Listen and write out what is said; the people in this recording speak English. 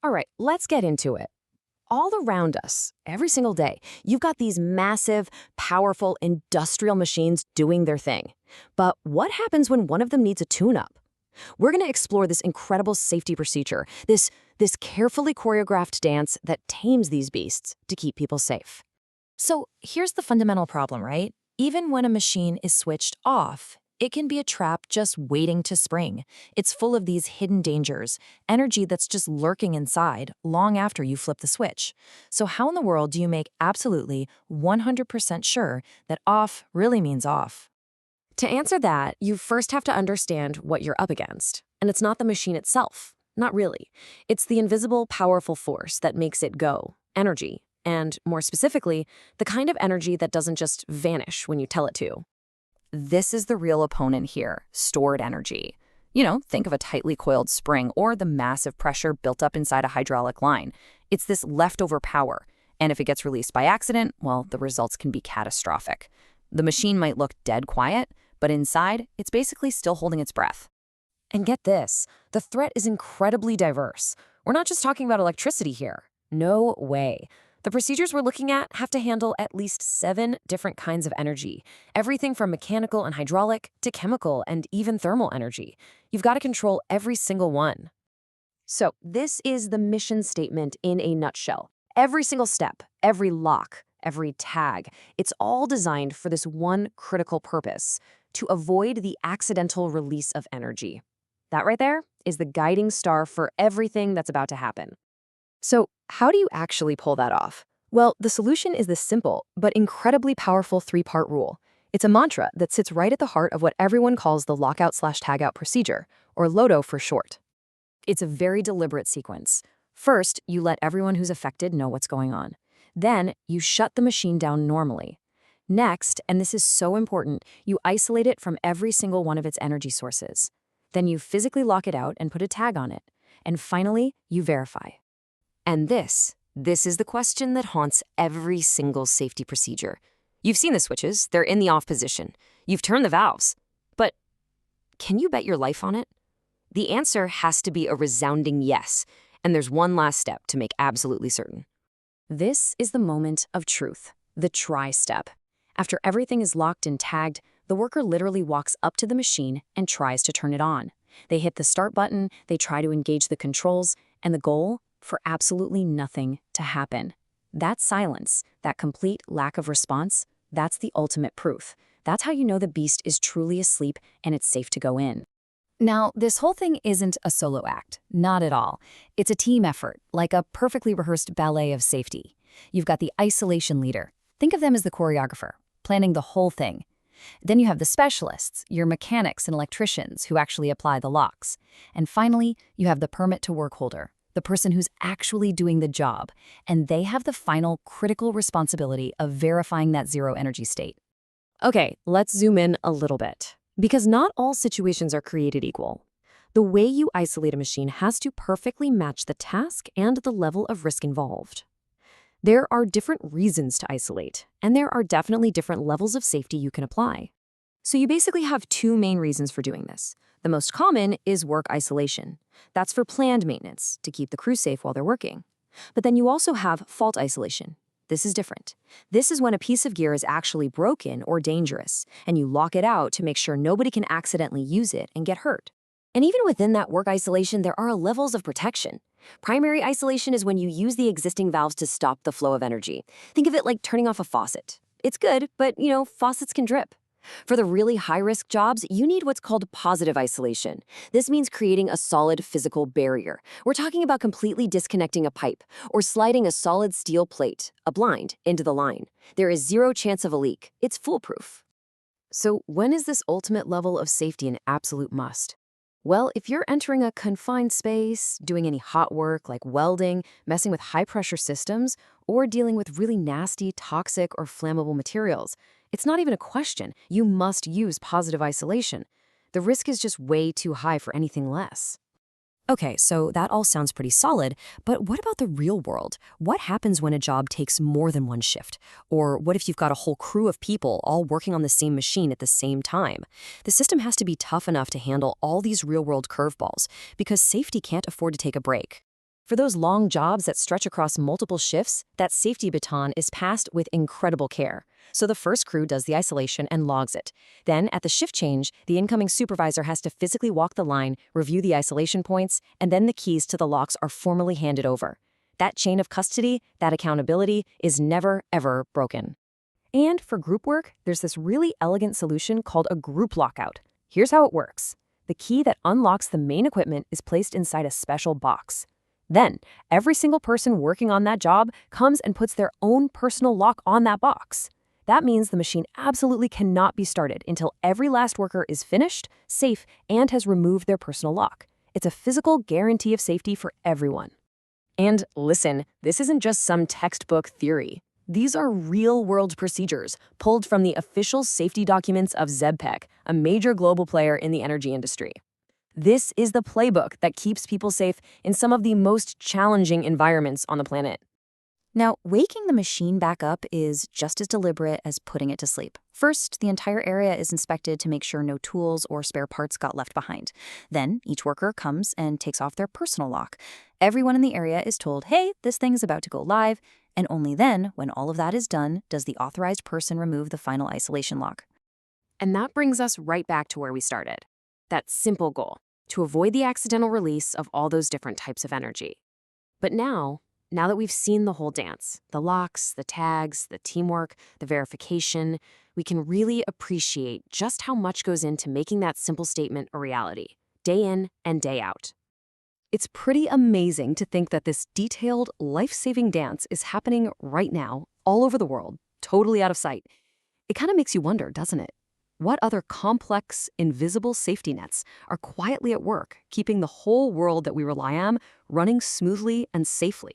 All right, let's get into it. All around us, every single day, you've got these massive, powerful industrial machines doing their thing. But what happens when one of them needs a tune-up? We're going to explore this incredible safety procedure, this carefully choreographed dance that tames these beasts to keep people safe. So here's the fundamental problem, right? Even when a machine is switched off, it can be a trap just waiting to spring. It's full of these hidden dangers, energy that's just lurking inside long after you flip the switch. So how in the world do you make absolutely 100% sure that off really means off? To answer that, you first have to understand what you're up against. And it's not the machine itself. Not really. It's the invisible, powerful force that makes it go, energy. And more specifically, the kind of energy that doesn't just vanish when you tell it to. This is the real opponent here, stored energy. Think of a tightly coiled spring or the massive pressure built up inside a hydraulic line. It's this leftover power, and if it gets released by accident, well, the results can be catastrophic. The machine might look dead quiet, but inside, it's basically still holding its breath. And get this, the threat is incredibly diverse. We're not just talking about electricity here. No way. The procedures we're looking at have to handle at least 7 different kinds of energy, everything from mechanical and hydraulic to chemical and even thermal energy. You've got to control every single one. So this is the mission statement in a nutshell. Every single step, every lock, every tag, it's all designed for this one critical purpose: to avoid the accidental release of energy. That right there is the guiding star for everything that's about to happen. So how do you actually pull that off? Well, the solution is this simple but incredibly powerful 3-part rule. It's a mantra that sits right at the heart of what everyone calls the lockout/tagout procedure, or LOTO for short. It's a very deliberate sequence. First, you let everyone who's affected know what's going on. Then, you shut the machine down normally. Next, and this is so important, you isolate it from every single one of its energy sources. Then you physically lock it out and put a tag on it. And finally, you verify. And this is the question that haunts every single safety procedure. You've seen the switches, they're in the off position. You've turned the valves. But can you bet your life on it? The answer has to be a resounding yes, and there's one last step to make absolutely certain. This is the moment of truth, the try step. After everything is locked and tagged, the worker literally walks up to the machine and tries to turn it on. They hit the start button, they try to engage the controls, and the goal? For absolutely nothing to happen. That silence, that complete lack of response, that's the ultimate proof. That's how you know the beast is truly asleep and it's safe to go in. Now, this whole thing isn't a solo act, not at all. It's a team effort, like a perfectly rehearsed ballet of safety. You've got the isolation leader. Think of them as the choreographer, planning the whole thing. Then you have the specialists, your mechanics and electricians who actually apply the locks. And finally, you have the permit to work holder, the person who's actually doing the job, and they have the final critical responsibility of verifying that zero energy state. Okay, let's zoom in a little bit. Because not all situations are created equal. The way you isolate a machine has to perfectly match the task and the level of risk involved. There are different reasons to isolate, and there are definitely different levels of safety you can apply. So you basically have 2 main reasons for doing this. The most common is work isolation. That's for planned maintenance, to keep the crew safe while they're working. But then you also have fault isolation. This is different. This is when a piece of gear is actually broken or dangerous, and you lock it out to make sure nobody can accidentally use it and get hurt. And even within that work isolation, there are levels of protection. Primary isolation is when you use the existing valves to stop the flow of energy. Think of it like turning off a faucet. It's good, but faucets can drip. For the really high-risk jobs, you need what's called positive isolation. This means creating a solid physical barrier. We're talking about completely disconnecting a pipe or sliding a solid steel plate, a blind, into the line. There is 0 chance of a leak. It's foolproof. So when is this ultimate level of safety an absolute must? Well, if you're entering a confined space, doing any hot work like welding, messing with high-pressure systems, or dealing with really nasty, toxic, or flammable materials, it's not even a question. You must use positive isolation. The risk is just way too high for anything less. Okay, so that all sounds pretty solid, but what about the real world? What happens when a job takes more than one shift? Or what if you've got a whole crew of people all working on the same machine at the same time? The system has to be tough enough to handle all these real-world curveballs, because safety can't afford to take a break. For those long jobs that stretch across multiple shifts, that safety baton is passed with incredible care. So the first crew does the isolation and logs it. Then, at the shift change, the incoming supervisor has to physically walk the line, review the isolation points, and then the keys to the locks are formally handed over. That chain of custody, that accountability, is never, ever broken. And for group work, there's this really elegant solution called a group lockout. Here's how it works. The key that unlocks the main equipment is placed inside a special box. Then, every single person working on that job comes and puts their own personal lock on that box. That means the machine absolutely cannot be started until every last worker is finished, safe, and has removed their personal lock. It's a physical guarantee of safety for everyone. And listen, this isn't just some textbook theory. These are real-world procedures pulled from the official safety documents of ZebPec, a major global player in the energy industry. This is the playbook that keeps people safe in some of the most challenging environments on the planet. Now, waking the machine back up is just as deliberate as putting it to sleep. First, the entire area is inspected to make sure no tools or spare parts got left behind. Then, each worker comes and takes off their personal lock. Everyone in the area is told, hey, this thing is about to go live, and only then, when all of that is done, does the authorized person remove the final isolation lock. And that brings us right back to where we started. That simple goal, to avoid the accidental release of all those different types of energy. But now that we've seen the whole dance, the locks, the tags, the teamwork, the verification, we can really appreciate just how much goes into making that simple statement a reality, day in and day out. It's pretty amazing to think that this detailed, life-saving dance is happening right now, all over the world, totally out of sight. It kind of makes you wonder, doesn't it? What other complex, invisible safety nets are quietly at work, keeping the whole world that we rely on running smoothly and safely?